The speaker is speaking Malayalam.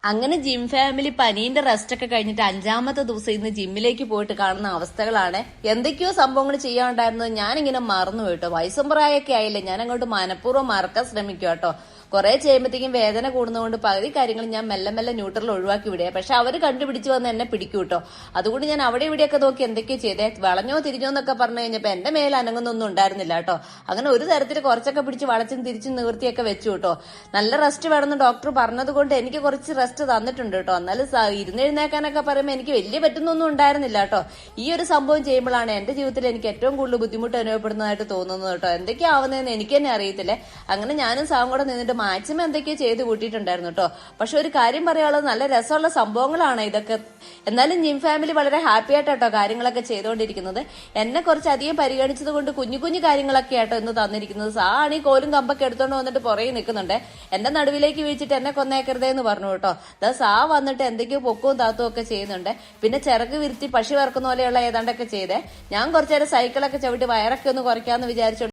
അങ്ങനെ ജിം ഫാമിലി പനീന്റെ റെസ്റ്റ് ഒക്കെ കഴിഞ്ഞിട്ട് 5ാമത്തെ ദിവസം ഇന്ന് ജിമ്മിലേക്ക് പോയിട്ട് കാണുന്ന അവസ്ഥകളാണ്. എന്തൊക്കെയോ സംഭവങ്ങൾ ചെയ്യാനുണ്ടായിരുന്നത് ഞാനിങ്ങനെ മറന്നു കേട്ടോ. വയസ്സും പ്രായമൊക്കെ ആയില്ലേ, ഞാൻ അങ്ങോട്ട് മനഃപൂർവ്വം മറക്കാൻ ശ്രമിക്കും കേട്ടോ. കുറെ ചെയ്യുമ്പോഴത്തേക്കും വേദന കൂടുന്നതുകൊണ്ട് പകുതി കാര്യങ്ങൾ ഞാൻ മെല്ലെ മെല്ലെ ന്യൂട്രൽ ഒഴിവാക്കി വിടുക. പക്ഷെ അവര് കണ്ടുപിടിച്ച് വന്ന് എന്നെ പിടിക്കും കേട്ടോ. അതുകൊണ്ട് ഞാൻ അവിടെ ഇവിടെയൊക്കെ നോക്കി എന്തൊക്കെയോ ചെയ്തേ. വളഞ്ഞോ തിരിഞ്ഞോ എന്നൊക്കെ പറഞ്ഞു കഴിഞ്ഞപ്പോ എന്റെ മേൽ അനങ്ങുന്നൊന്നും ഉണ്ടായിരുന്നില്ല കേട്ടോ. അങ്ങനെ ഒരു തരത്തിൽ കുറച്ചൊക്കെ പിടിച്ച് വളച്ചും തിരിച്ചും നിവൃത്തിയൊക്കെ വെച്ചു കേട്ടോ. നല്ല റെസ്റ്റ് വേണമെന്ന് ഡോക്ടർ പറഞ്ഞത് കൊണ്ട് എനിക്ക് കുറച്ച് റെസ്റ്റ് തന്നിട്ടുണ്ട് കേട്ടോ. എന്നാലും ഇരുന്നെഴുന്നേക്കാനൊക്കെ പറയുമ്പോൾ എനിക്ക് വലിയ പറ്റുന്നൊന്നും ഉണ്ടായിരുന്നില്ല കേട്ടോ. ഈ ഒരു സംഭവം ചെയ്യുമ്പോഴാണ് എന്റെ ജീവിതത്തിൽ എനിക്ക് ഏറ്റവും കൂടുതൽ ബുദ്ധിമുട്ട് അനുഭവപ്പെടുന്നതായിട്ട് തോന്നുന്നത് കേട്ടോ. എന്തൊക്കെയാ ആവുന്നതെന്ന് എനിക്ക് തന്നെ അറിയത്തില്ലേ. അങ്ങനെ ഞാനും സാവും കൂടെ നിന്നിട്ട് മാക്സിമം എന്തൊക്കെയോ ചെയ്ത് കൂട്ടിയിട്ടുണ്ടായിരുന്നു കേട്ടോ. പക്ഷെ ഒരു കാര്യം പറയാനുള്ളത്, നല്ല രസമുള്ള സംഭവങ്ങളാണ് ഇതൊക്കെ. എന്നാലും ജിം ഫാമിലി വളരെ ഹാപ്പി ആയിട്ടോ കാര്യങ്ങളൊക്കെ ചെയ്തുകൊണ്ടിരിക്കുന്നത്. എന്നെ കുറച്ച് അധികം പരിഗണിച്ചത് കൊണ്ട് കുഞ്ഞു കുഞ്ഞു കാര്യങ്ങളൊക്കെ ആട്ടോ ഇന്ന് തന്നിരിക്കുന്നത്. സാണി കോലും കമ്പൊക്കെ എടുത്തോണ്ട് വന്നിട്ട് പുറകെ നിൽക്കുന്നുണ്ട്. എന്റെ നടുവിലേക്ക് വീഴ്ചിട്ട് എന്നെ കൊന്നേക്കരുതേ എന്ന് പറഞ്ഞു കേട്ടോ. സാ വന്നിട്ട് എന്തൊക്കെയോ പൊക്കവും താത്തവും ഒക്കെ ചെയ്യുന്നുണ്ട്. പിന്നെ ചിറക് വിരുത്തി പശു വറക്കുന്ന പോലെയുള്ള ഏതാണ്ടൊക്കെ ചെയ്തേ. ഞാൻ കുറച്ചേരം സൈക്കിളൊക്കെ ചവിട്ടി വയറൊക്കെ ഒന്ന് കുറയ്ക്കാന്ന് വിചാരിച്ചു.